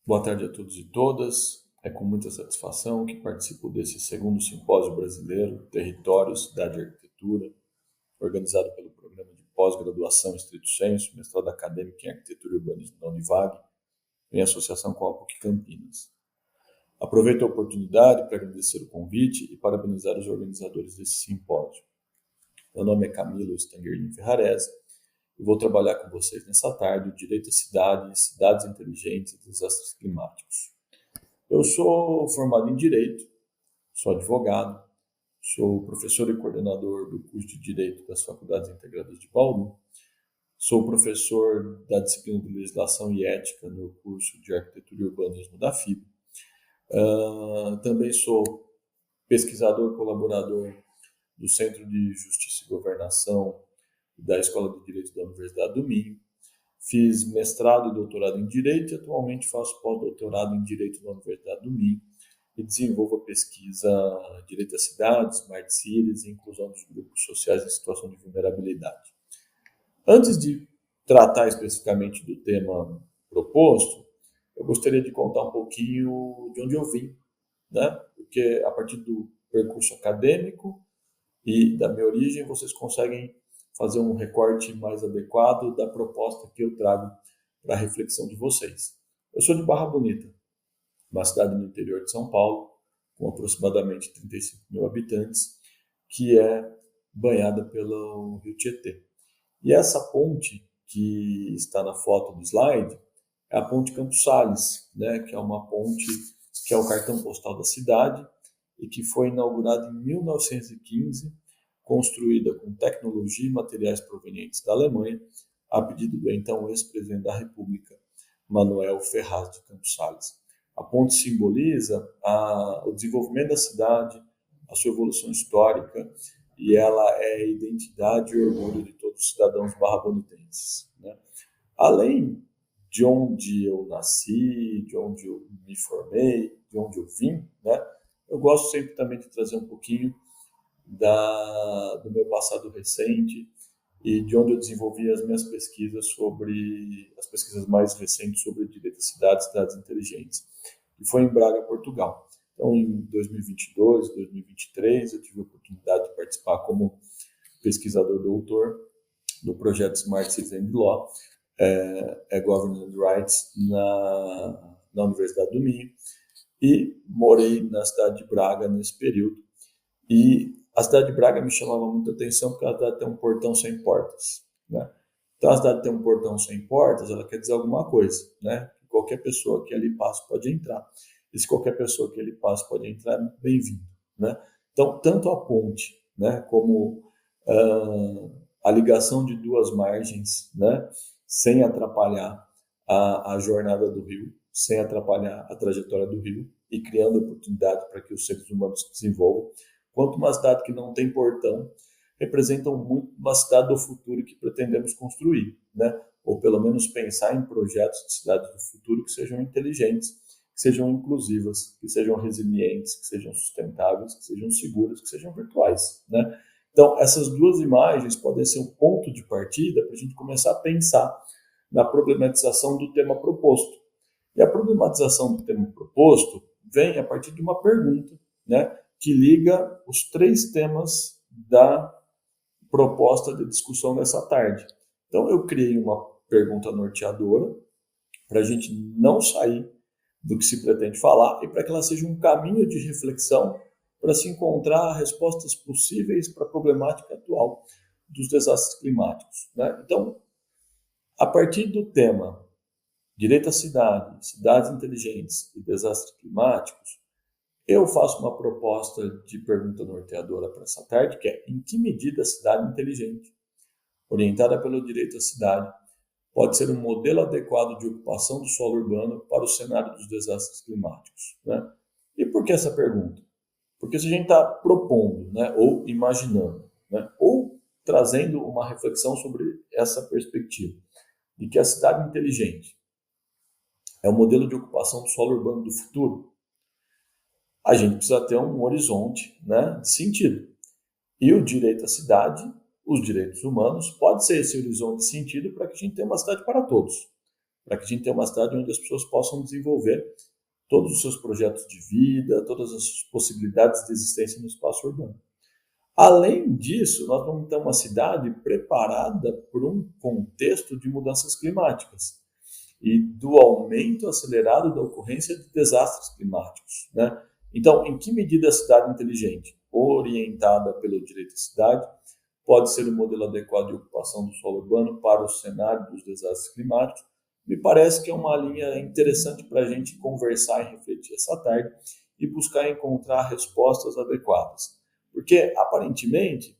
Boa tarde a todos e todas. É com muita satisfação que participo desse segundo simpósio brasileiro, Território, Cidade e Arquitetura, organizado pelo Programa de Pós-Graduação Stricto Sensu, mestrado acadêmico em Arquitetura e Urbanismo da Univag, em associação com a PUC Campinas. Aproveito a oportunidade para agradecer o convite e parabenizar os organizadores desse simpósio. Meu nome é Camilo Stangerlin Ferrarese e vou trabalhar com vocês nessa tarde o direito à cidade, cidades inteligentes e desastres climáticos. Eu sou formado em Direito, sou advogado, sou professor e coordenador do curso de Direito das Faculdades Integradas de Bauru, sou professor da disciplina de Legislação e Ética no curso de Arquitetura e Urbanismo da FIB. Também sou pesquisador colaborador do Centro de Justiça e Governação da Escola de Direito da Universidade do Minho. Fiz mestrado e doutorado em Direito e atualmente faço pós-doutorado em Direito na Universidade do Minho e desenvolvo a pesquisa Direito às Cidades, Smart Cities e Inclusão dos Grupos Sociais em Situação de Vulnerabilidade. Antes de tratar especificamente do tema proposto, eu gostaria de contar um pouquinho de onde eu vim, né? Porque a partir do percurso acadêmico e da minha origem, vocês conseguem fazer um recorte mais adequado da proposta que eu trago para a reflexão de vocês. Eu sou de Barra Bonita, uma cidade no interior de São Paulo, com aproximadamente 35 mil habitantes, que é banhada pelo Rio Tietê. E essa ponte que está na foto do slide é a Ponte Campos Sales, né, que é uma ponte que é o cartão postal da cidade e que foi inaugurada em 1915, construída com tecnologia e materiais provenientes da Alemanha, a pedido do então ex-presidente da República, Manuel Ferraz de Campos Sales. A ponte simboliza o desenvolvimento da cidade, a sua evolução histórica, e ela é a identidade e orgulho de todos os cidadãos barra-bonitenses, né? Além de onde eu nasci, de onde eu me formei, de onde eu vim, né? Eu gosto sempre também de trazer um pouquinho do meu passado recente e de onde eu desenvolvi as minhas pesquisas as pesquisas mais recentes sobre direito à cidade, cidades inteligentes. E foi em Braga, Portugal. Então, em 2022, 2023, eu tive a oportunidade de participar como pesquisador doutor do projeto Smart Cities and Law, Governance and Rights, na Universidade do Minho, e morei na cidade de Braga nesse período. E a cidade de Braga me chamava muita atenção porque a cidade tem um portão sem portas, né? Então, a cidade tem um portão sem portas, ela quer dizer alguma coisa, né? Qualquer pessoa que ali passa pode entrar. E se qualquer pessoa que ali passa pode entrar, bem-vindo, né? Então, tanto a ponte, né, como a ligação de duas margens, né, sem atrapalhar a jornada do rio, sem atrapalhar a trajetória do rio e criando oportunidade para que os seres humanos se desenvolvam, quanto uma cidade que não tem portão, representam muito uma cidade do futuro que pretendemos construir, né? Ou pelo menos pensar em projetos de cidades do futuro que sejam inteligentes, que sejam inclusivas, que sejam resilientes, que sejam sustentáveis, que sejam seguras, que sejam virtuais, né? Então, essas duas imagens podem ser um ponto de partida para a gente começar a pensar na problematização do tema proposto. E a problematização do tema proposto vem a partir de uma pergunta, né, que liga os três temas da proposta de discussão dessa tarde. Então, eu criei uma pergunta norteadora para a gente não sair do que se pretende falar e para que ela seja um caminho de reflexão para se encontrar respostas possíveis para a problemática atual dos desastres climáticos, né? Então, a partir do tema direito à cidade, cidades inteligentes e desastres climáticos, eu faço uma proposta de pergunta norteadora para essa tarde, que é: em que medida a cidade inteligente, orientada pelo direito à cidade, pode ser um modelo adequado de ocupação do solo urbano para o cenário dos desastres climáticos, né? E por que essa pergunta? Porque se a gente está propondo, né, ou imaginando, né, ou trazendo uma reflexão sobre essa perspectiva de que a cidade inteligente é o modelo de ocupação do solo urbano do futuro, a gente precisa ter um horizonte, né, de sentido. E o direito à cidade, os direitos humanos, pode ser esse horizonte de sentido para que a gente tenha uma cidade para todos. para que a gente tenha uma cidade onde as pessoas possam desenvolver todos os seus projetos de vida, todas as possibilidades de existência no espaço urbano. Além disso, nós vamos ter uma cidade preparada por um contexto de mudanças climáticas e do aumento acelerado da ocorrência de desastres climáticos, né? Então, em que medida a cidade inteligente, orientada pelo direito à cidade, pode ser um modelo adequado de ocupação do solo urbano para o cenário dos desastres climáticos? Me parece que é uma linha interessante para a gente conversar e refletir essa tarde e buscar encontrar respostas adequadas. Porque, aparentemente,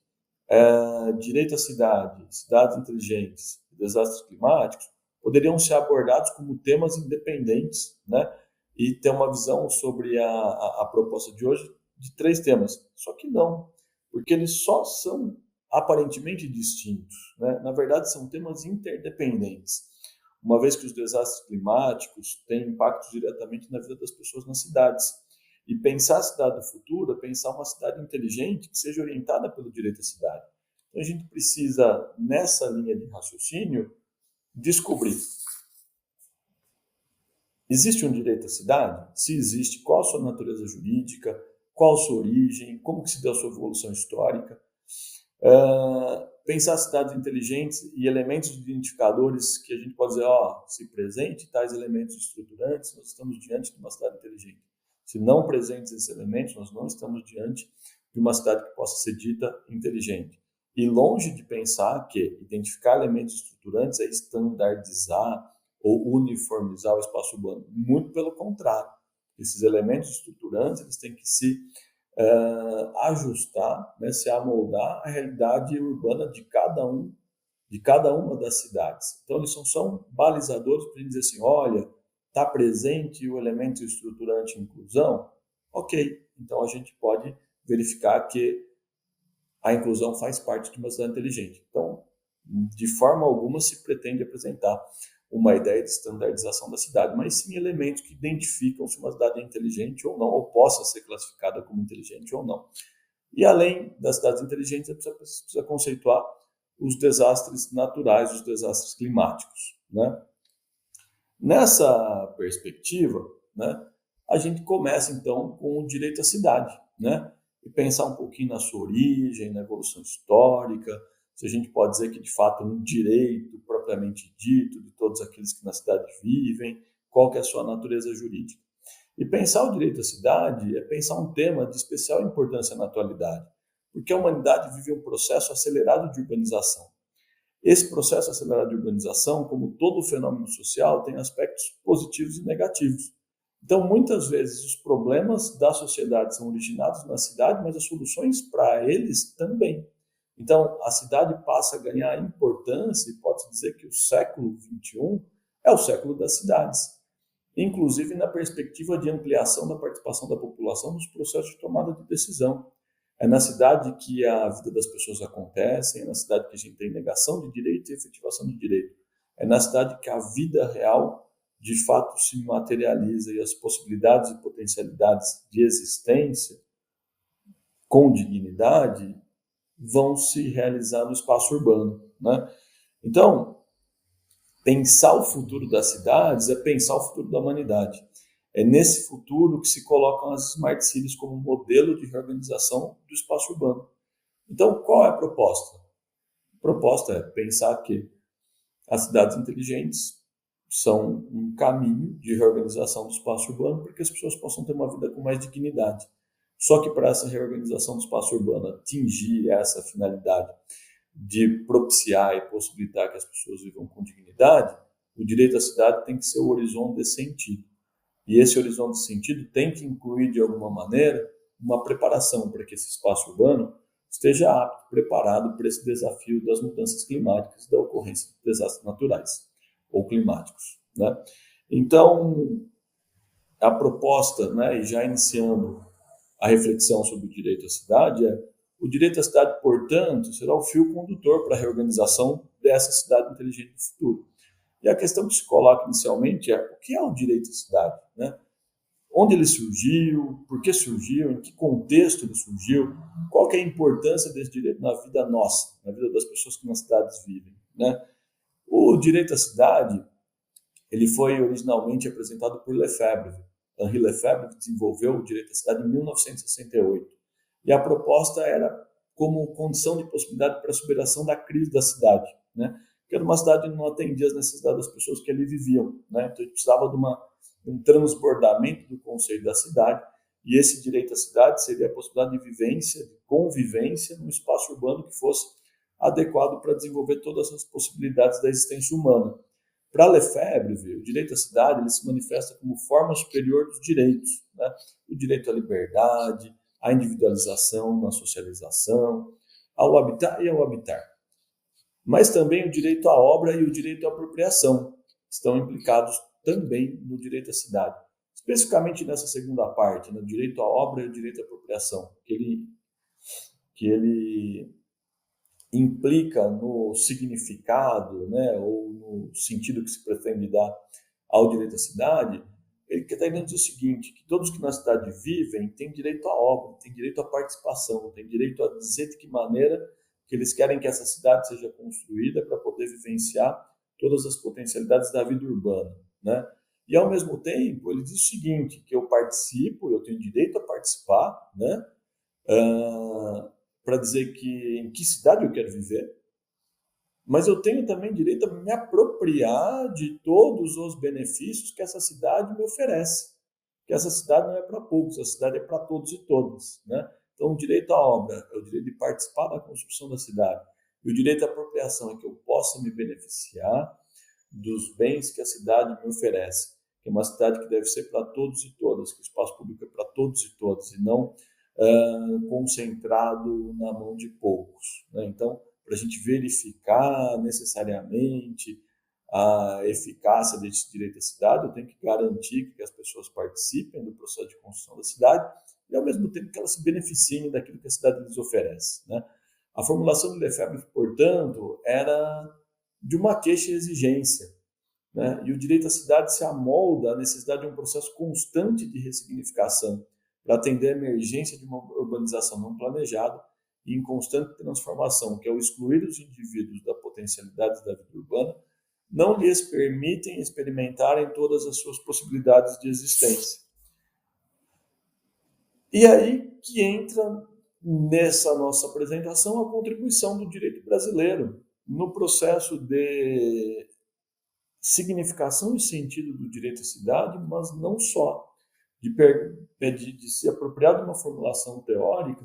direito à cidade, cidades inteligentes, desastres climáticos, poderiam ser abordados como temas independentes, né? E ter uma visão sobre a proposta de hoje de 3 temas. Só que não, porque eles só são aparentemente distintos, né? Na verdade, são temas interdependentes, uma vez que os desastres climáticos têm impactos diretamente na vida das pessoas nas cidades. E pensar a cidade do futuro é pensar uma cidade inteligente que seja orientada pelo direito à cidade. Então, a gente precisa, nessa linha de raciocínio, descobrir: existe um direito à cidade? Se existe, qual a sua natureza jurídica? Qual a sua origem? Como que se deu a sua evolução histórica? Pensar cidades inteligentes e elementos identificadores que a gente pode dizer, se presente tais elementos estruturantes, nós estamos diante de uma cidade inteligente. Se não presentes esses elementos, nós não estamos diante de uma cidade que possa ser dita inteligente. E longe de pensar que identificar elementos estruturantes é estandardizar ou uniformizar o espaço urbano. Muito pelo contrário. Esses elementos estruturantes eles têm que se ajustar, né, se amoldar à realidade urbana de cada uma das cidades. Então, eles são balizadores para dizer assim, olha, está presente o elemento estruturante inclusão? Ok, então a gente pode verificar que a inclusão faz parte de uma cidade inteligente. Então, de forma alguma se pretende apresentar uma ideia de standardização da cidade, mas sim elementos que identificam se uma cidade é inteligente ou não, ou possa ser classificada como inteligente ou não. E além das cidades inteligentes, a gente precisa conceituar os desastres naturais, os desastres climáticos, né? Nessa perspectiva, né, a gente começa então com o direito à cidade, né? E pensar um pouquinho na sua origem, na evolução histórica, se a gente pode dizer que de fato é um direito propriamente dito de todos aqueles que na cidade vivem, qual que é a sua natureza jurídica. E pensar o direito à cidade é pensar um tema de especial importância na atualidade, porque a humanidade vive um processo acelerado de urbanização. Esse processo acelerado de urbanização, como todo fenômeno social, tem aspectos positivos e negativos. Então, muitas vezes, os problemas da sociedade são originados na cidade, mas as soluções para eles também. Então, a cidade passa a ganhar importância e pode-se dizer que o século XXI é o século das cidades, inclusive na perspectiva de ampliação da participação da população nos processos de tomada de decisão. É na cidade que a vida das pessoas acontece, é na cidade que a gente tem negação de direito e efetivação de direito. É na cidade que a vida real, de fato, se materializa e as possibilidades e potencialidades de existência com dignidade vão se realizar no espaço urbano, né? Então, pensar o futuro das cidades é pensar o futuro da humanidade. É nesse futuro que se colocam as Smart Cities como modelo de reorganização do espaço urbano. Então, qual é a proposta? A proposta é pensar que as cidades inteligentes são um caminho de reorganização do espaço urbano para que as pessoas possam ter uma vida com mais dignidade. Só que para essa reorganização do espaço urbano atingir essa finalidade de propiciar e possibilitar que as pessoas vivam com dignidade, o direito à cidade tem que ser o horizonte desse sentido. E esse horizonte de sentido tem que incluir, de alguma maneira, uma preparação para que esse espaço urbano esteja apto, preparado para esse desafio das mudanças climáticas e da ocorrência de desastres naturais ou climáticos, né? Então, a proposta, né, e já iniciando a reflexão sobre o direito à cidade, o direito à cidade, portanto, será o fio condutor para a reorganização dessa cidade inteligente do futuro. E a questão que se coloca inicialmente é o que é o direito à cidade, né? Onde ele surgiu, por que surgiu, em que contexto ele surgiu, qual que é a importância desse direito na vida nossa, na vida das pessoas que nas cidades vivem, né? O direito à cidade, ele foi originalmente apresentado por Lefebvre. Henri Lefebvre desenvolveu o direito à cidade em 1968. E a proposta era como condição de possibilidade para a superação da crise da cidade, né? Porque era uma cidade que não atendia as necessidades das pessoas que ali viviam, né? Então, a gente precisava de um transbordamento do conceito da cidade, e esse direito à cidade seria a possibilidade de vivência, de convivência num espaço urbano que fosse adequado para desenvolver todas as possibilidades da existência humana. Para Lefebvre, o direito à cidade ele se manifesta como forma superior dos direitos, né? O direito à liberdade, à individualização, na socialização, ao habitar e ao habitar. Mas também o direito à obra e o direito à apropriação estão implicados também no direito à cidade. Especificamente nessa segunda parte, no direito à obra e o direito à apropriação, que ele implica no significado, né, ou no sentido que se pretende dar ao direito à cidade, ele está querendo dizer o seguinte, que todos que na cidade vivem têm direito à obra, têm direito à participação, têm direito a dizer de que maneira que eles querem que essa cidade seja construída para poder vivenciar todas as potencialidades da vida urbana, né? E, ao mesmo tempo, ele diz o seguinte, que eu participo, eu tenho direito a participar, né? Para dizer em que cidade eu quero viver, mas eu tenho também direito a me apropriar de todos os benefícios que essa cidade me oferece. Que essa cidade não é para poucos, a cidade é para todos e todas, né? Então, o direito à obra é o direito de participar da construção da cidade. E o direito à apropriação é que eu possa me beneficiar dos bens que a cidade me oferece. Que é uma cidade que deve ser para todos e todas, que o espaço público é para todos e todas, e não concentrado na mão de poucos, né? Então, para a gente verificar necessariamente a eficácia desse direito à cidade, eu tenho que garantir que as pessoas participem do processo de construção da cidade e, ao mesmo tempo, que elas se beneficiem daquilo que a cidade lhes oferece, né? A formulação de Lefebvre, portanto, era de uma queixa e exigência, né? E o direito à cidade se amolda à necessidade de um processo constante de ressignificação para atender a emergência de uma urbanização não planejada e em constante transformação, que ao excluir os indivíduos da potencialidade da vida urbana, não lhes permitem experimentarem todas as suas possibilidades de existência. E aí que entra nessa nossa apresentação a contribuição do direito brasileiro no processo de significação e sentido do direito à cidade, mas não só, de se apropriar de uma formulação teórica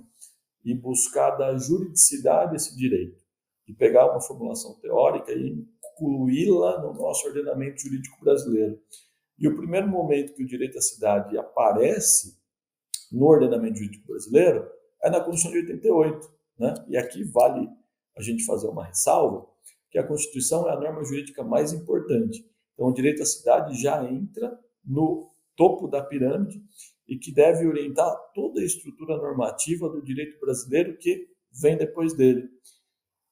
e buscar da juridicidade esse direito, de pegar uma formulação teórica e incluí-la no nosso ordenamento jurídico brasileiro. E o primeiro momento que o direito à cidade aparece no ordenamento jurídico brasileiro é na Constituição de 88, né? E aqui vale a gente fazer uma ressalva, que a Constituição é a norma jurídica mais importante. Então, o direito à cidade já entra no topo da pirâmide e que deve orientar toda a estrutura normativa do direito brasileiro que vem depois dele.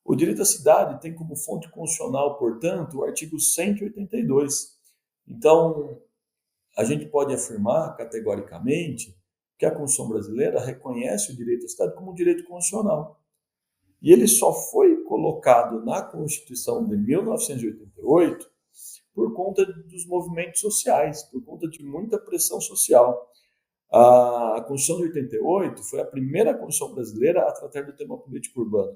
O direito à cidade tem como fonte constitucional, portanto, o artigo 182. Então, a gente pode afirmar categoricamente que a Constituição brasileira reconhece o direito à cidade como um direito constitucional. E ele só foi colocado na Constituição de 1988 por conta dos movimentos sociais, por conta de muita pressão social. A Constituição de 88 foi a primeira Constituição brasileira a tratar do tema político urbano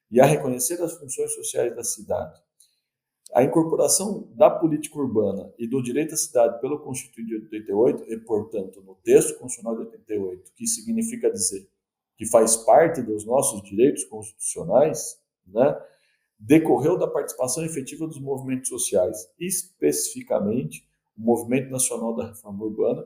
e a reconhecer as funções sociais da cidade. A incorporação da política urbana e do direito à cidade pelo Constituinte de 88, e, portanto, no texto constitucional de 88, que significa dizer que faz parte dos nossos direitos constitucionais, né, decorreu da participação efetiva dos movimentos sociais, especificamente o Movimento Nacional da Reforma Urbana,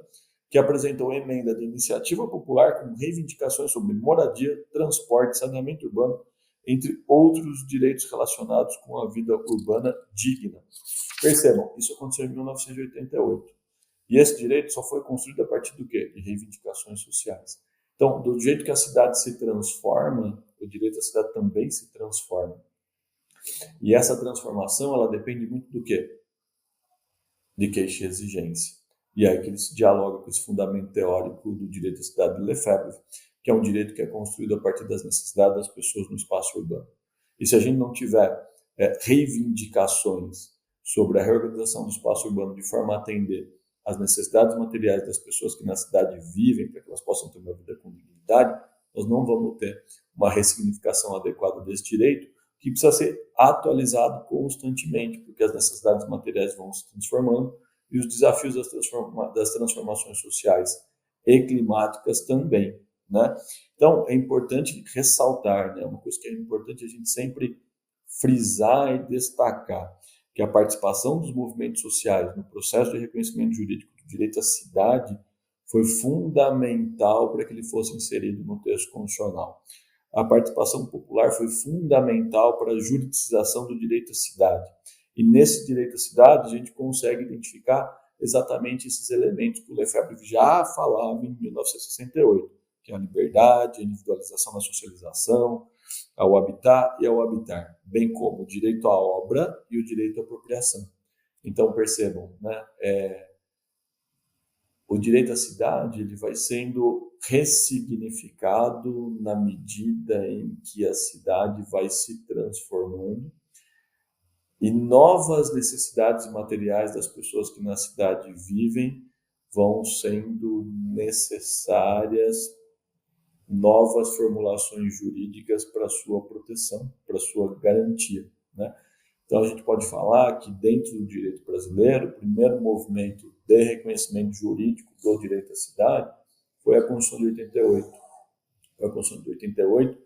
que apresentou emenda de iniciativa popular com reivindicações sobre moradia, transporte, saneamento urbano, entre outros direitos relacionados com a vida urbana digna. Percebam, isso aconteceu em 1988. E esse direito só foi construído a partir do quê? De reivindicações sociais. Então, do jeito que a cidade se transforma, o direito à cidade também se transforma. E essa transformação, ela depende muito do quê? De queixa e exigência. E aí que ele se dialoga com esse fundamento teórico do direito à cidade de Lefebvre, que é um direito que é construído a partir das necessidades das pessoas no espaço urbano. E se a gente não tiver reivindicações sobre a reorganização do espaço urbano de forma a atender às necessidades materiais das pessoas que na cidade vivem, para que elas possam ter uma vida com dignidade, nós não vamos ter uma ressignificação adequada desse direito, que precisa ser atualizado constantemente, porque as necessidades materiais vão se transformando e os desafios das transformações sociais e climáticas também, né? Então, é importante ressaltar, né? Uma coisa que é importante a gente sempre frisar e destacar, que a participação dos movimentos sociais no processo de reconhecimento jurídico do direito à cidade foi fundamental para que ele fosse inserido no texto constitucional. A participação popular foi fundamental para a juridização do direito à cidade. E nesse direito à cidade, a gente consegue identificar exatamente esses elementos que o Lefebvre já falava em 1968, que é a liberdade, a individualização da socialização, ao habitar e ao habitar, bem como o direito à obra e o direito à apropriação. Então, percebam, né? O direito à cidade ele vai sendo ressignificado na medida em que a cidade vai se transformando e novas necessidades materiais das pessoas que na cidade vivem vão sendo necessárias novas formulações jurídicas para sua proteção, para sua garantia, né? Então, a gente pode falar que dentro do direito brasileiro, o primeiro movimento de reconhecimento jurídico do direito à cidade foi a Constituição de 88. Foi a Constituição de 88,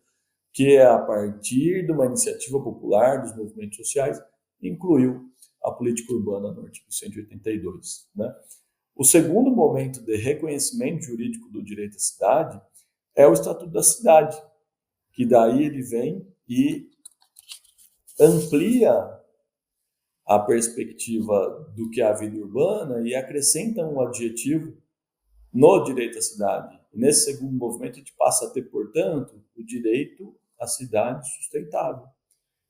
que é a partir de uma iniciativa popular dos movimentos sociais, incluiu a política urbana no artigo 182, né? O segundo momento de reconhecimento jurídico do direito à cidade é o Estatuto da Cidade, que daí ele vem e amplia a perspectiva do que é a vida urbana e acrescenta um adjetivo no direito à cidade. E nesse segundo movimento, a gente passa a ter, portanto, o direito à cidade sustentável.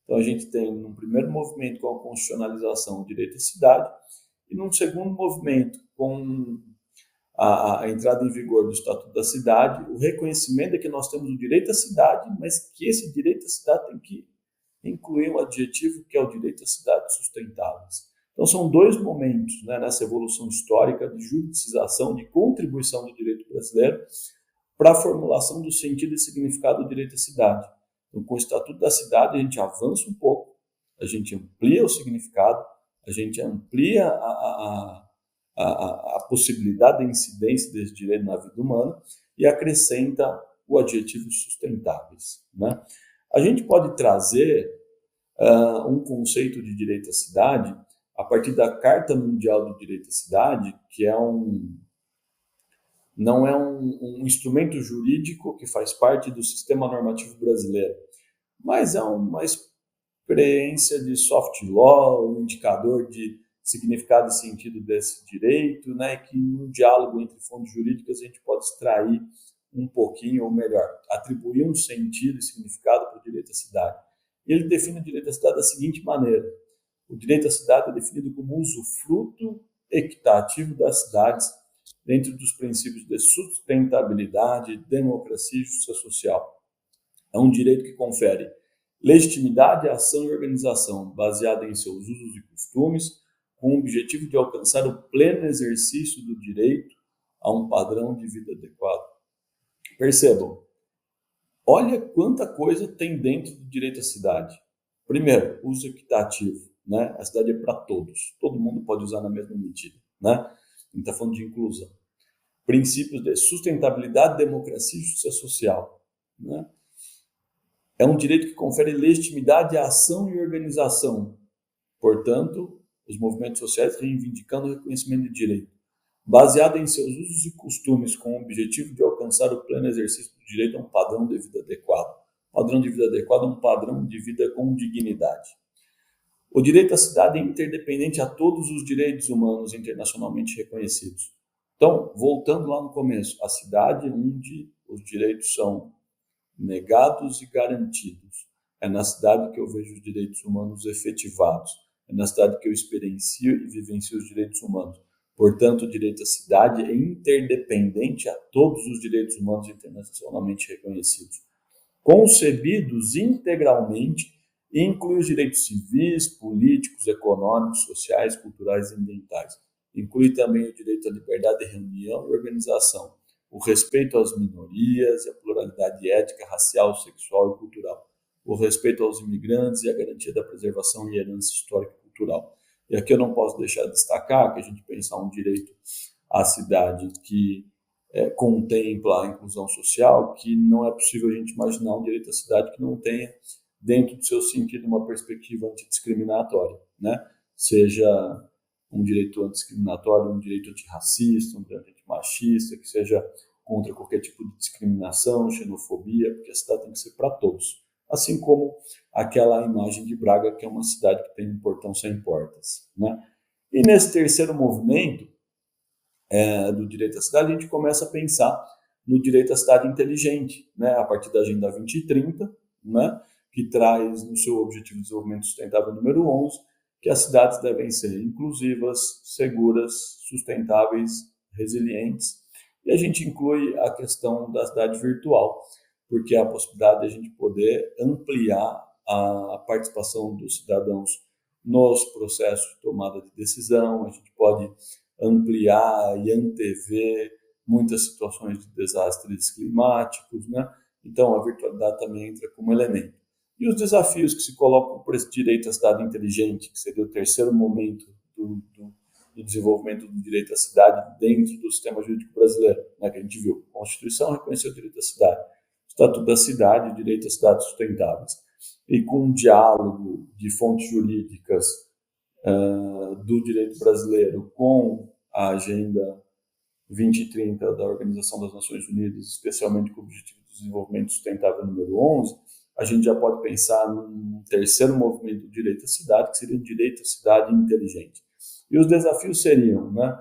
Então, a gente tem, num primeiro movimento, com a constitucionalização, o direito à cidade, e num segundo movimento, com a entrada em vigor do Estatuto da Cidade, o reconhecimento de que nós temos o direito à cidade, mas que esse direito à cidade tem que incluir um adjetivo que é o direito à cidade sustentáveis. Então, são dois momentos, né, nessa evolução histórica de judicização, de contribuição do direito brasileiro para a formulação do sentido e significado do direito à cidade. Então, com o Estatuto da Cidade, a gente avança um pouco, a gente amplia o significado, a gente amplia a possibilidade de incidência desse direito na vida humana e acrescenta o adjetivo sustentáveis, né? A gente pode trazer um conceito de direito à cidade a partir da Carta Mundial do Direito à Cidade, que não é um instrumento jurídico que faz parte do sistema normativo brasileiro, mas é uma experiência de soft law, um indicador de significado e sentido desse direito, né, que no diálogo entre fontes jurídicas a gente pode extrair um pouquinho, ou melhor, atribuir um sentido e significado para o direito à cidade. Ele define o direito à cidade da seguinte maneira: o direito à cidade é definido como usufruto equitativo das cidades dentro dos princípios de sustentabilidade, democracia e justiça social. É um direito que confere legitimidade à ação e organização baseada em seus usos e costumes, com o objetivo de alcançar o pleno exercício do direito a um padrão de vida adequado. Percebam, olha quanta coisa tem dentro do direito à cidade. Primeiro, uso equitativo, né? A cidade é para todos, todo mundo pode usar na mesma medida, né? A gente está falando de inclusão. Princípios de sustentabilidade, democracia e justiça social, né? É um direito que confere legitimidade à ação e organização. Portanto, os movimentos sociais reivindicando o reconhecimento de direito, baseado em seus usos e costumes, com o objetivo de alcançar o pleno exercício do direito a um padrão de vida adequado. Padrão de vida adequado é um padrão de vida com dignidade. O direito à cidade é interdependente a todos os direitos humanos internacionalmente reconhecidos. Então, voltando lá no começo, a cidade onde os direitos são negados e garantidos. É na cidade que eu vejo os direitos humanos efetivados. É na cidade que eu experiencio e vivencio os direitos humanos. Portanto, o direito à cidade é interdependente a todos os direitos humanos internacionalmente reconhecidos, concebidos integralmente e inclui os direitos civis, políticos, econômicos, sociais, culturais e ambientais. Inclui também o direito à liberdade de reunião e organização, o respeito às minorias e a pluralidade étnica, racial, sexual e cultural, o respeito aos imigrantes e a garantia da preservação e herança histórica e cultural. E aqui eu não posso deixar de destacar que a gente pensa um direito à cidade que contempla a inclusão social, que não é possível a gente imaginar um direito à cidade que não tenha, dentro do seu sentido, uma perspectiva antidiscriminatória, né? Seja um direito antidiscriminatório, um direito antirracista, um direito antimachista, que seja contra qualquer tipo de discriminação, xenofobia, porque a cidade tem que ser para todos. Assim como aquela imagem de Braga, que é uma cidade que tem um portão sem portas, né? E nesse terceiro movimento do direito à cidade, a gente começa a pensar no direito à cidade inteligente, né? A partir da Agenda 2030, né? Que traz no seu Objetivo de Desenvolvimento Sustentável número 11, que as cidades devem ser inclusivas, seguras, sustentáveis, resilientes. E a gente inclui a questão da cidade virtual, porque é a possibilidade de a gente poder ampliar a participação dos cidadãos nos processos de tomada de decisão, a gente pode ampliar e antever muitas situações de desastres climáticos, né? Então, a virtualidade também entra como elemento. E os desafios que se colocam por esse direito à cidade inteligente, que seria o terceiro momento do desenvolvimento do direito à cidade dentro do sistema jurídico brasileiro, né, que a gente viu. A Constituição reconheceu o direito à cidade, o Estatuto da Cidade e o direito à cidades sustentáveis. E com um diálogo de fontes jurídicas do direito brasileiro com a Agenda 2030 da Organização das Nações Unidas, especialmente com o Objetivo de Desenvolvimento Sustentável número 11, a gente já pode pensar num terceiro movimento do direito à cidade, que seria o direito à cidade inteligente. E os desafios seriam, né,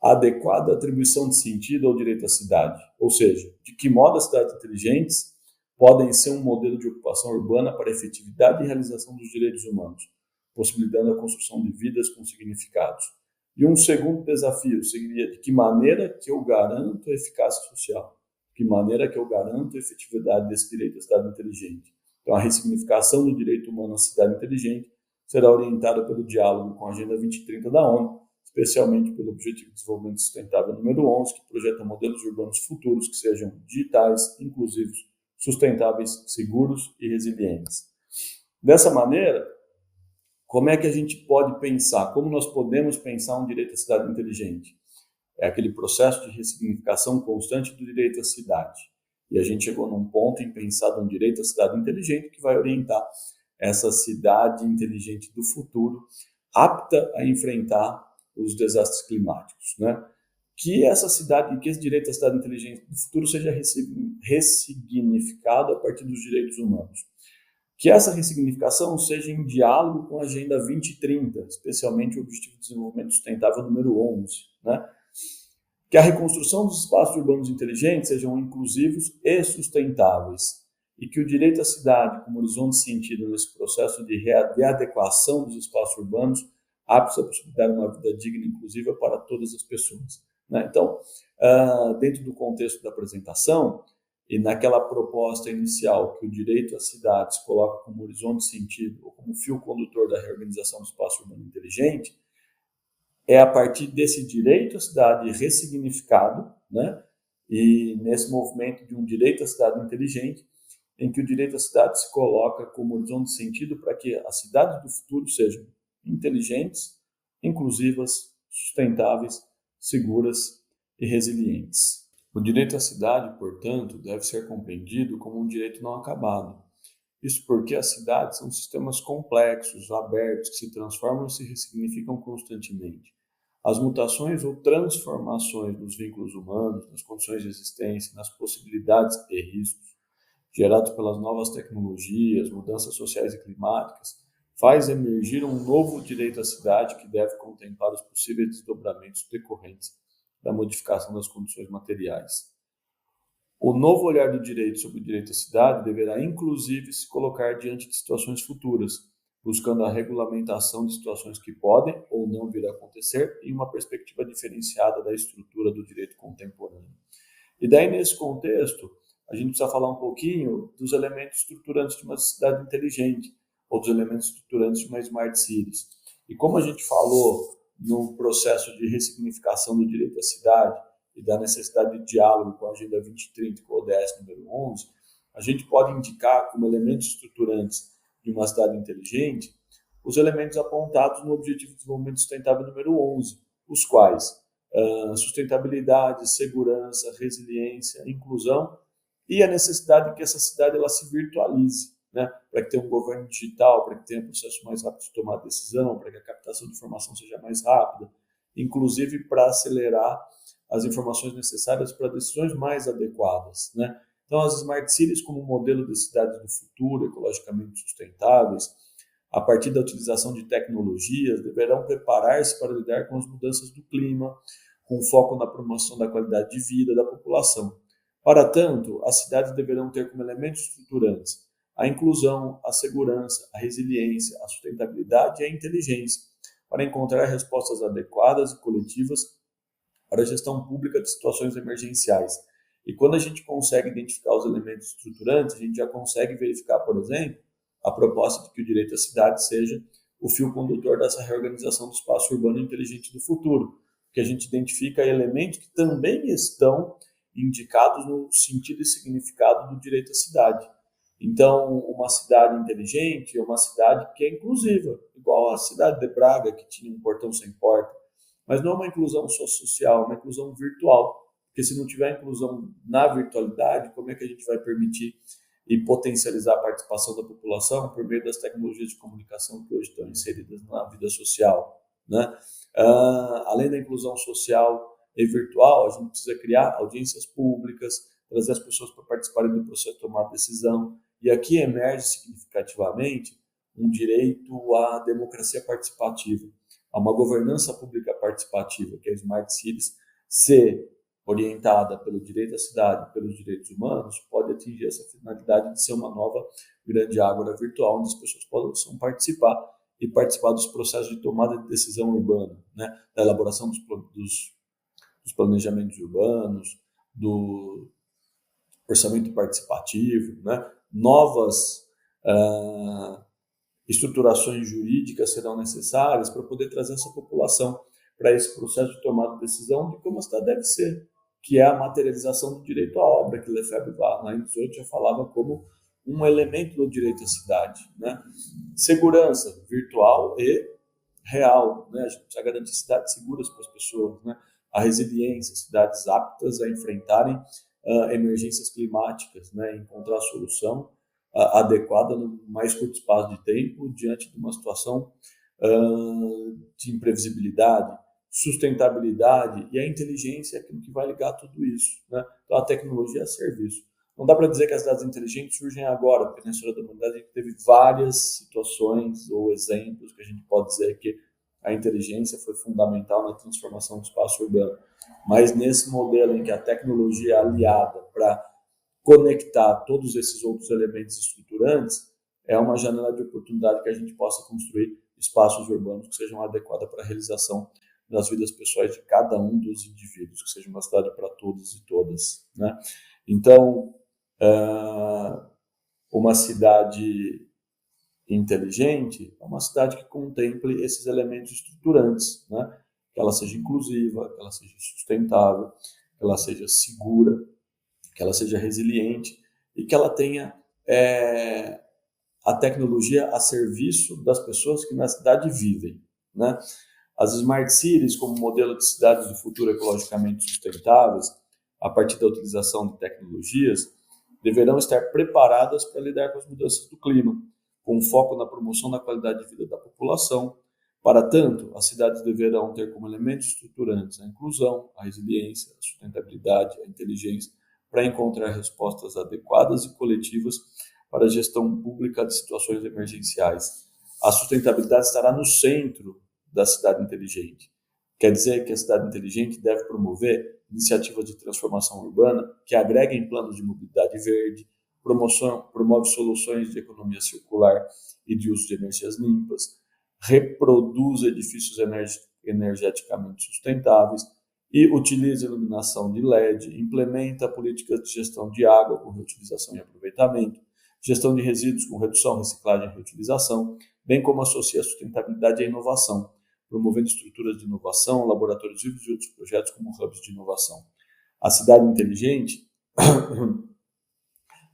a adequada atribuição de sentido ao direito à cidade, ou seja, de que modo as cidades inteligentes podem ser um modelo de ocupação urbana para a efetividade e realização dos direitos humanos, possibilitando a construção de vidas com significados. E um segundo desafio seria de que maneira que eu garanto a eficácia social, de que maneira que eu garanto a efetividade desse direito à cidade inteligente. Então, a ressignificação do direito humano à cidade inteligente será orientada pelo diálogo com a Agenda 2030 da ONU, especialmente pelo Objetivo de Desenvolvimento Sustentável número 11, que projeta modelos urbanos futuros que sejam digitais, inclusivos, sustentáveis, seguros e resilientes. Dessa maneira, como é que a gente pode pensar? Como nós podemos pensar um direito à cidade inteligente? É aquele processo de ressignificação constante do direito à cidade. E a gente chegou num ponto em pensar um direito à cidade inteligente que vai orientar essa cidade inteligente do futuro, apta a enfrentar os desastres climáticos, né? Que essa cidade, que esse direito à cidade inteligente do futuro seja ressignificado a partir dos direitos humanos. Que essa ressignificação seja em diálogo com a Agenda 2030, especialmente o Objetivo de Desenvolvimento Sustentável número 11, né? Que a reconstrução dos espaços urbanos inteligentes sejam inclusivos e sustentáveis, e que o direito à cidade, como horizonte de sentido nesse processo de adequação dos espaços urbanos, aptos a possibilitar uma vida digna e inclusiva para todas as pessoas, né? Então, dentro do contexto da apresentação, e naquela proposta inicial que o direito à cidade se coloca como horizonte de sentido, ou como fio condutor da reorganização do espaço urbano inteligente, é a partir desse direito à cidade ressignificado, né? E nesse movimento de um direito à cidade inteligente, em que o direito à cidade se coloca como horizonte de sentido para que as cidades do futuro sejam inteligentes, inclusivas, sustentáveis, seguras e resilientes. O direito à cidade, portanto, deve ser compreendido como um direito não acabado. Isso porque as cidades são sistemas complexos, abertos, que se transformam e se ressignificam constantemente. As mutações ou transformações dos vínculos humanos, nas condições de existência, nas possibilidades e riscos gerados pelas novas tecnologias, mudanças sociais e climáticas, faz emergir um novo direito à cidade que deve contemplar os possíveis desdobramentos decorrentes da modificação das condições materiais. O novo olhar do direito sobre o direito à cidade deverá, inclusive, se colocar diante de situações futuras, buscando a regulamentação de situações que podem ou não vir a acontecer em uma perspectiva diferenciada da estrutura do direito contemporâneo. E daí, nesse contexto, a gente precisa falar um pouquinho dos elementos estruturantes de uma cidade inteligente, outros elementos estruturantes de uma Smart Cities. E como a gente falou no processo de ressignificação do direito à cidade e da necessidade de diálogo com a Agenda 2030 e com o ODS número 11, a gente pode indicar como elementos estruturantes de uma cidade inteligente os elementos apontados no Objetivo de Desenvolvimento Sustentável número 11, os quais sustentabilidade, segurança, resiliência, inclusão e a necessidade de que essa cidade ela se virtualize, né? Para que tenha um governo digital, para que tenha um processo mais rápido de tomar decisão, para que a captação de informação seja mais rápida, inclusive para acelerar as informações necessárias para decisões mais adequadas, né? Então, as Smart Cities, como modelo de cidades do futuro, ecologicamente sustentáveis, a partir da utilização de tecnologias, deverão preparar-se para lidar com as mudanças do clima, com foco na promoção da qualidade de vida da população. Para tanto, as cidades deverão ter como elementos estruturantes a inclusão, a segurança, a resiliência, a sustentabilidade e a inteligência, para encontrar respostas adequadas e coletivas para a gestão pública de situações emergenciais. E quando a gente consegue identificar os elementos estruturantes, a gente já consegue verificar, por exemplo, a proposta de que o direito à cidade seja o fio condutor dessa reorganização do espaço urbano inteligente do futuro, que a gente identifica elementos que também estão indicados no sentido e significado do direito à cidade. Então, uma cidade inteligente é uma cidade que é inclusiva, igual a cidade de Braga, que tinha um portão sem porta, mas não é uma inclusão só social, é uma inclusão virtual, porque se não tiver inclusão na virtualidade, como é que a gente vai permitir e potencializar a participação da população por meio das tecnologias de comunicação que hoje estão inseridas na vida social, né? Além da inclusão social e virtual, a gente precisa criar audiências públicas, trazer as pessoas para participarem do processo de tomar decisão, e aqui emerge significativamente um direito à democracia participativa, a uma governança pública participativa, que é a Smart Cities, ser orientada pelo direito à cidade, pelos direitos humanos, pode atingir essa finalidade de ser uma nova grande ágora virtual, onde as pessoas possam participar e participar dos processos de tomada de decisão urbana, né? Da elaboração dos planejamentos urbanos, do orçamento participativo, né? Novas estruturações jurídicas serão necessárias para poder trazer essa população para esse processo de tomada de decisão de como a cidade deve ser, que é a materialização do direito à obra, que Lefebvre lá em 18 já falava como um elemento do direito à cidade, né? Segurança virtual e real, né? A gente precisa garantir cidades seguras para as pessoas, né? A resiliência, cidades aptas a enfrentarem emergências climáticas, né? Encontrar a solução adequada no mais curto espaço de tempo diante de uma situação de imprevisibilidade, sustentabilidade, e a inteligência é aquilo que vai ligar tudo isso, né? Então, a tecnologia é a serviço. Não dá para dizer que as cidades inteligentes surgem agora, porque na história da humanidade a gente teve várias situações ou exemplos que a gente pode dizer que a inteligência foi fundamental na transformação do espaço urbano. Mas nesse modelo em que a tecnologia é aliada para conectar todos esses outros elementos estruturantes, é uma janela de oportunidade que a gente possa construir espaços urbanos que sejam adequados para a realização das vidas pessoais de cada um dos indivíduos, que seja uma cidade para todos e todas, né? Então, uma cidade inteligente é uma cidade que contemple esses elementos estruturantes, né? Que ela seja inclusiva, que ela seja sustentável, que ela seja segura, que ela seja resiliente e que ela tenha a tecnologia a serviço das pessoas que na cidade vivem, né? As Smart Cities, como modelo de cidades do futuro ecologicamente sustentáveis, a partir da utilização de tecnologias, deverão estar preparadas para lidar com as mudanças do clima, com foco na promoção da qualidade de vida da população. Para tanto, as cidades deverão ter como elementos estruturantes a inclusão, a resiliência, a sustentabilidade, a inteligência, para encontrar respostas adequadas e coletivas para a gestão pública de situações emergenciais. A sustentabilidade estará no centro da cidade inteligente. Quer dizer que a cidade inteligente deve promover iniciativas de transformação urbana que agreguem planos de mobilidade verde, promove soluções de economia circular e de uso de energias limpas, reproduz edifícios energeticamente sustentáveis e utiliza iluminação de LED, implementa políticas de gestão de água com reutilização e aproveitamento, gestão de resíduos com redução, reciclagem e reutilização, bem como associa a sustentabilidade à inovação, promovendo estruturas de inovação, laboratórios vivos e outros projetos como hubs de inovação. A cidade inteligente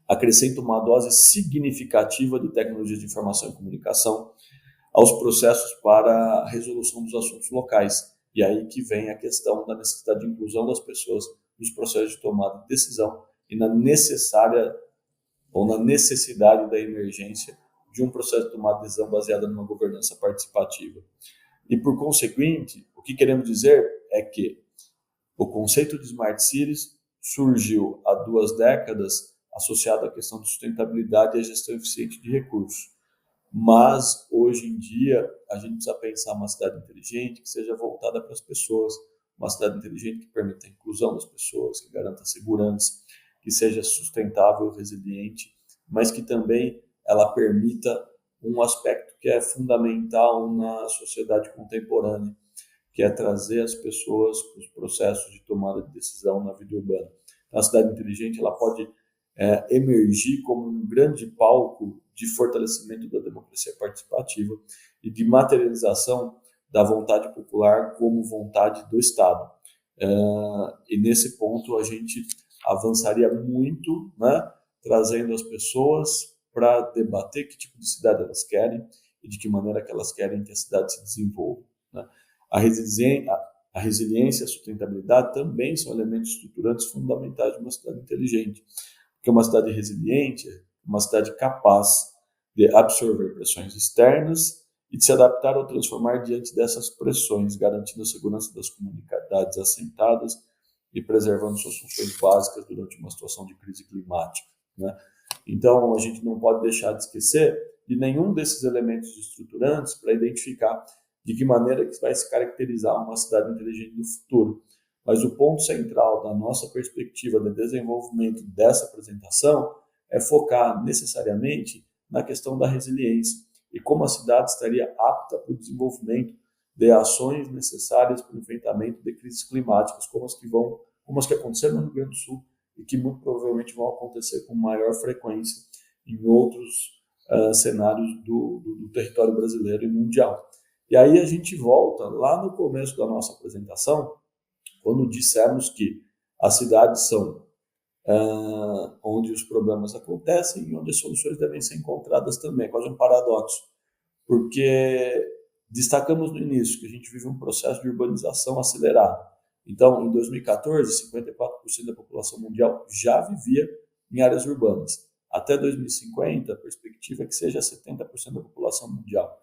acrescenta uma dose significativa de tecnologias de informação e comunicação aos processos para a resolução dos assuntos locais. E aí que vem a questão da necessidade de inclusão das pessoas nos processos de tomada de decisão e na necessidade da emergência de um processo de tomada de decisão baseado numa governança participativa. E, por conseguinte, o que queremos dizer é que o conceito de Smart Cities surgiu há 2 décadas associado à questão de sustentabilidade e à gestão eficiente de recursos. Mas, hoje em dia, a gente precisa pensar uma cidade inteligente que seja voltada para as pessoas, uma cidade inteligente que permita a inclusão das pessoas, que garanta a segurança, que seja sustentável, resiliente, mas que também ela permita um aspecto que é fundamental na sociedade contemporânea, que é trazer as pessoas para os processos de tomada de decisão na vida urbana. A cidade inteligente ela pode emergir como um grande palco de fortalecimento da democracia participativa e de materialização da vontade popular como vontade do Estado. E nesse ponto a gente avançaria muito, né, trazendo as pessoas para debater que tipo de cidade elas querem e de que maneira que elas querem que a cidade se desenvolva, né? A resiliência e a sustentabilidade também são elementos estruturantes fundamentais de uma cidade inteligente, porque uma cidade resiliente é uma cidade capaz de absorver pressões externas e de se adaptar ou transformar diante dessas pressões, garantindo a segurança das comunidades assentadas e preservando suas funções básicas durante uma situação de crise climática, né? Então, a gente não pode deixar de esquecer de nenhum desses elementos estruturantes para identificar de que maneira que vai se caracterizar uma cidade inteligente do futuro. Mas o ponto central da nossa perspectiva de desenvolvimento dessa apresentação é focar necessariamente na questão da resiliência e como a cidade estaria apta para o desenvolvimento de ações necessárias para o enfrentamento de crises climáticas, como as que aconteceram no Rio Grande do Sul e que muito provavelmente vão acontecer com maior frequência em outros cenários do território brasileiro e mundial. E aí a gente volta lá no começo da nossa apresentação, quando dissemos que as cidades são onde os problemas acontecem e onde as soluções devem ser encontradas também. É quase um paradoxo, porque destacamos no início que a gente vive um processo de urbanização acelerado. Então, em 2014, 54% da população mundial já vivia em áreas urbanas. Até 2050, a perspectiva é que seja 70% da população mundial.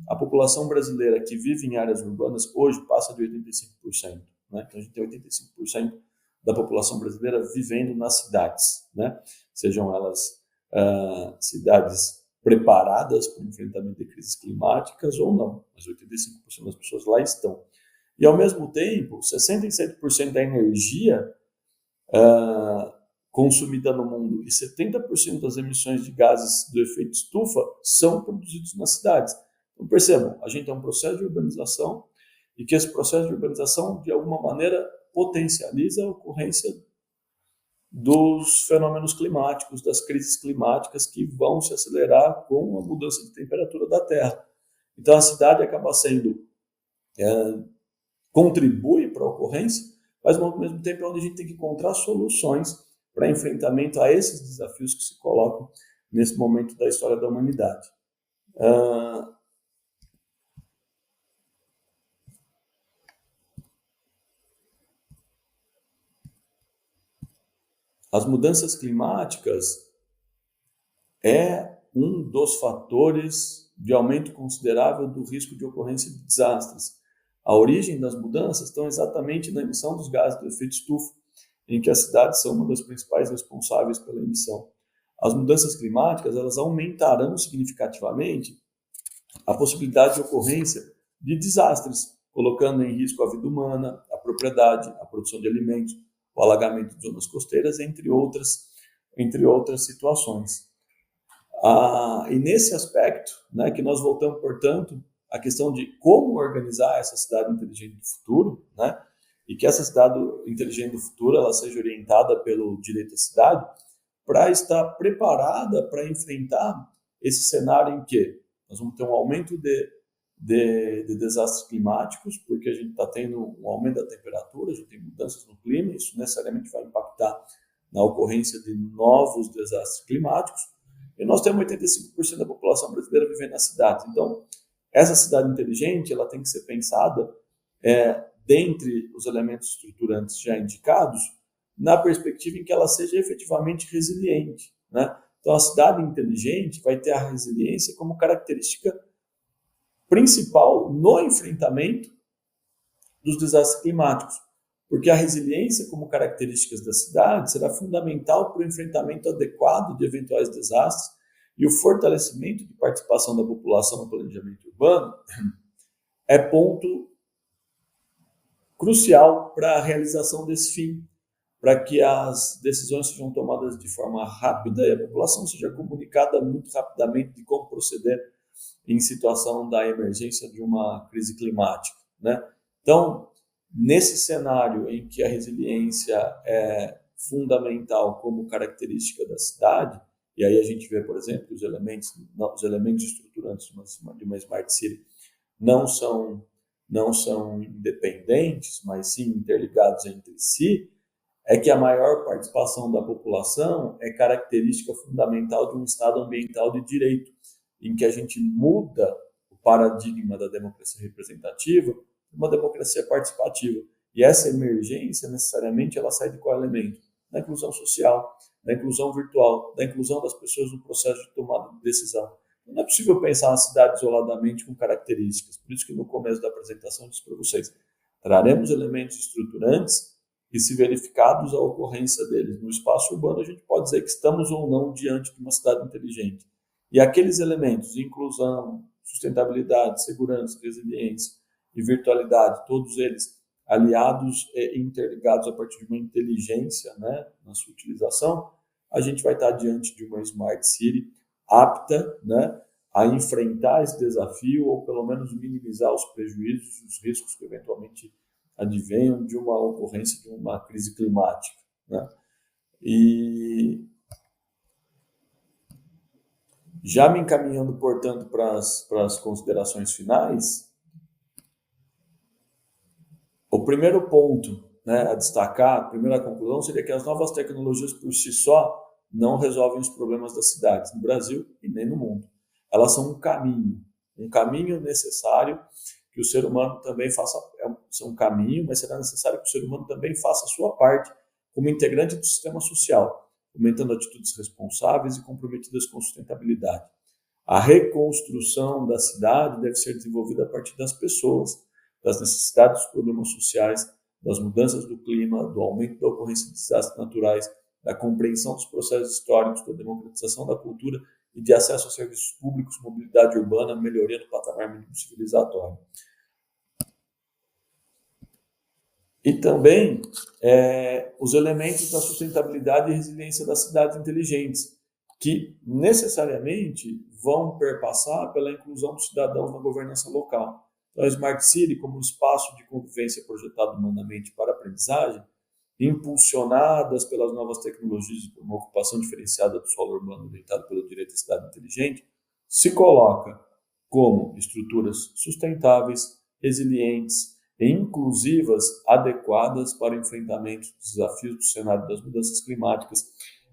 A população brasileira que vive em áreas urbanas hoje passa de 85%. Né? Então, a gente tem 85% da população brasileira vivendo nas cidades, né? Sejam elas cidades preparadas para o enfrentamento de crises climáticas ou não, mas 85% das pessoas lá estão. E, ao mesmo tempo, 67% da energia consumida no mundo e 70% das emissões de gases do efeito estufa são produzidos nas cidades. Então, percebam, a gente tem um processo de urbanização e que esse processo de urbanização, de alguma maneira, potencializa a ocorrência dos fenômenos climáticos, das crises climáticas que vão se acelerar com a mudança de temperatura da Terra. Então, a cidade acaba sendo, contribui para a ocorrência, mas, ao mesmo tempo, é onde a gente tem que encontrar soluções para enfrentamento a esses desafios que se colocam nesse momento da história da humanidade. As mudanças climáticas é um dos fatores de aumento considerável do risco de ocorrência de desastres. A origem das mudanças estão exatamente na emissão dos gases do efeito estufa, em que as cidades são uma das principais responsáveis pela emissão. As mudanças climáticas elas aumentarão significativamente a possibilidade de ocorrência de desastres, colocando em risco a vida humana, a propriedade, a produção de alimentos, o alagamento de zonas costeiras, entre outras situações. E nesse aspecto, né, que nós voltamos, portanto, à questão de como organizar essa cidade inteligente do futuro, né, e que essa cidade inteligente do futuro ela seja orientada pelo direito à cidade, para estar preparada para enfrentar esse cenário em que nós vamos ter um aumento de desastres climáticos, porque a gente está tendo um aumento da temperatura, a gente tem mudanças no clima, isso necessariamente vai impactar na ocorrência de novos desastres climáticos, e nós temos 85% da população brasileira vivendo nas cidades. Então, essa cidade inteligente ela tem que ser pensada dentre os elementos estruturantes já indicados, na perspectiva em que ela seja efetivamente resiliente, né? Então, a cidade inteligente vai ter a resiliência como característica principal no enfrentamento dos desastres climáticos, porque a resiliência como características da cidade será fundamental para o enfrentamento adequado de eventuais desastres e o fortalecimento de participação da população no planejamento urbano é ponto crucial para a realização desse fim, para que as decisões sejam tomadas de forma rápida e a população seja comunicada muito rapidamente de como proceder em situação da emergência de uma crise climática, né? Então, nesse cenário em que a resiliência é fundamental como característica da cidade, e aí a gente vê, por exemplo, que os elementos estruturantes de uma Smart City não são independentes, mas sim interligados entre si, é que a maior participação da população é característica fundamental de um Estado ambiental de direito, em que a gente muda o paradigma da democracia representativa para uma democracia participativa. E essa emergência, necessariamente, ela sai de qual elemento? Da inclusão social, da inclusão virtual, da inclusão das pessoas no processo de tomada de decisão. Não é possível pensar a cidade isoladamente com características. Por isso que no começo da apresentação eu disse para vocês, traremos elementos estruturantes e, se verificados a ocorrência deles no espaço urbano, a gente pode dizer que estamos ou não diante de uma cidade inteligente. E aqueles elementos, inclusão, sustentabilidade, segurança, resiliência e virtualidade, todos eles aliados e interligados a partir de uma inteligência, né, na sua utilização, a gente vai estar diante de uma Smart City apta, né, a enfrentar esse desafio ou pelo menos minimizar os prejuízos e os riscos que eventualmente advenham de uma ocorrência de uma crise climática, né? E já me encaminhando, portanto, para as considerações finais, o primeiro ponto, né, a destacar, a primeira conclusão seria que as novas tecnologias por si só não resolvem os problemas das cidades, no Brasil e nem no mundo. Elas são um caminho necessário que o ser humano também faça, é um caminho, mas será necessário que o ser humano também faça a sua parte como integrante do sistema social, fomentando atitudes responsáveis e comprometidas com sustentabilidade. A reconstrução da cidade deve ser desenvolvida a partir das pessoas, das necessidades dos problemas sociais, das mudanças do clima, do aumento da ocorrência de desastres naturais, da compreensão dos processos históricos, da democratização da cultura e de acesso a serviços públicos, mobilidade urbana, melhoria do patamar mínimo civilizatório. E também os elementos da sustentabilidade e resiliência das cidades inteligentes, que necessariamente vão perpassar pela inclusão dos cidadãos na governança local. Então, a Smart City, como um espaço de convivência projetado humanamente para a aprendizagem, impulsionadas pelas novas tecnologias e por uma ocupação diferenciada do solo urbano orientado pelo direito à cidade inteligente, se coloca como estruturas sustentáveis, resilientes e inclusivas, adequadas para o enfrentamento dos desafios do cenário das mudanças climáticas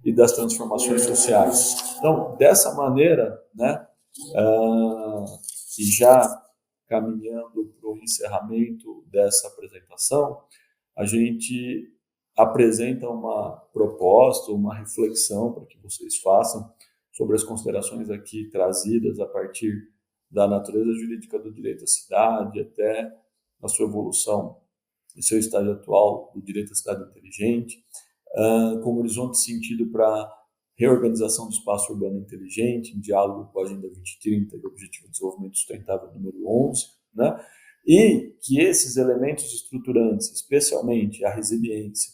e das transformações sociais. Então, dessa maneira, né, e já caminhando para o encerramento dessa apresentação, a gente apresenta uma proposta, uma reflexão para que vocês façam sobre as considerações aqui trazidas a partir da natureza jurídica do direito à cidade até a sua evolução e seu estágio atual do direito à cidade inteligente, como horizonte de sentido para reorganização do espaço urbano inteligente, em diálogo com a Agenda 2030 e o Objetivo de Desenvolvimento Sustentável número 11, né? E que esses elementos estruturantes, especialmente a resiliência,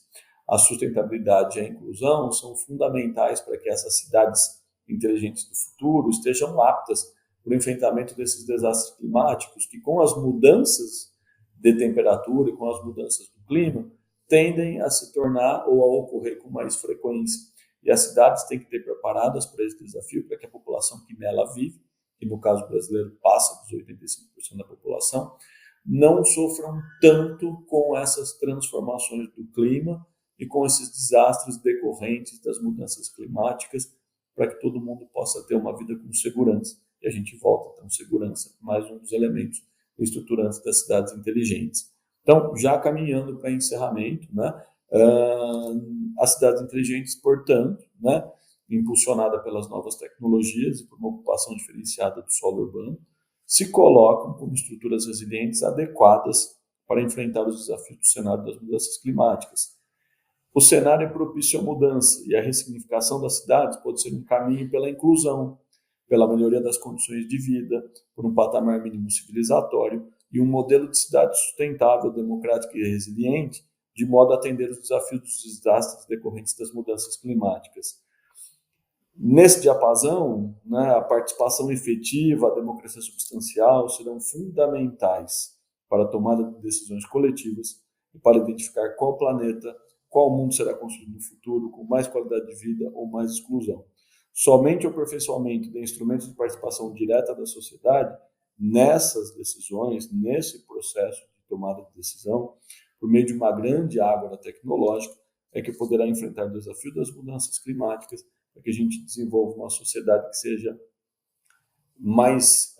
a sustentabilidade e a inclusão, são fundamentais para que essas cidades inteligentes do futuro estejam aptas para o enfrentamento desses desastres climáticos, que com as mudanças de temperatura e com as mudanças do clima, tendem a se tornar ou a ocorrer com mais frequência. e as cidades têm que ter preparadas para esse desafio, para que a população que nela vive, que no caso brasileiro passa dos 85% da população, não sofram tanto com essas transformações do clima e com esses desastres decorrentes das mudanças climáticas, para que todo mundo possa ter uma vida com segurança. E a gente volta a ter segurança, mais um dos elementos estruturantes das cidades inteligentes. Então, já caminhando para encerramento, né, as cidades inteligentes, portanto, né, impulsionada pelas novas tecnologias e por uma ocupação diferenciada do solo urbano, se colocam como estruturas resilientes adequadas para enfrentar os desafios do cenário das mudanças climáticas. O cenário é propício à mudança e a ressignificação das cidades pode ser um caminho pela inclusão, pela melhoria das condições de vida, por um patamar mínimo civilizatório e um modelo de cidade sustentável, democrática e resiliente, de modo a atender os desafios dos desastres decorrentes das mudanças climáticas. Nesse diapasão, né, a participação efetiva, a democracia substancial serão fundamentais para a tomada de decisões coletivas e para identificar qual planeta, qual mundo será construído no futuro, com mais qualidade de vida ou mais exclusão. Somente o aperfeiçoamento de instrumentos de participação direta da sociedade nessas decisões, nesse processo de tomada de decisão, por meio de uma grande ágora tecnológica, é que poderá enfrentar o desafio das mudanças climáticas, para que a gente desenvolva uma sociedade que seja mais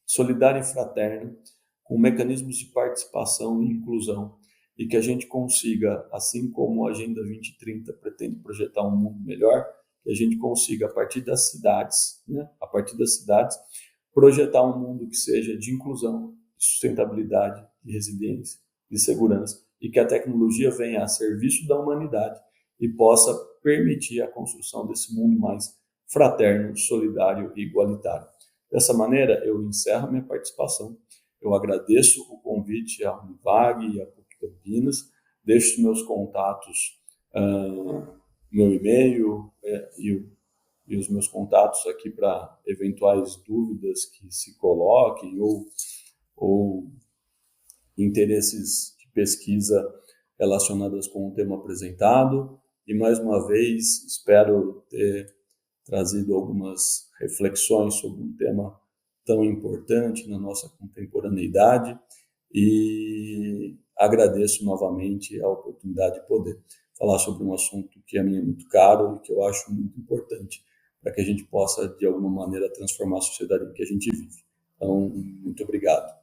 solidária e fraterna, com mecanismos de participação e inclusão, e que a gente consiga, assim como a Agenda 2030 pretende projetar um mundo melhor, que a gente consiga, a partir das cidades, né, projetar um mundo que seja de inclusão, de sustentabilidade, de resiliência, de segurança, e que a tecnologia venha a serviço da humanidade e possa permitir a construção desse mundo mais fraterno, solidário e igualitário. Dessa maneira, eu encerro minha participação. Eu agradeço o convite à Univag e à PUC Campinas, deixo os meus contatos, meu e-mail e os meus contatos aqui para eventuais dúvidas que se coloquem ou interesses de pesquisa relacionadas com o tema apresentado. E, mais uma vez, espero ter trazido algumas reflexões sobre um tema tão importante na nossa contemporaneidade e agradeço novamente a oportunidade de poder falar sobre um assunto que a mim é muito caro e que eu acho muito importante para que a gente possa, de alguma maneira, transformar a sociedade em que a gente vive. Então, muito obrigado.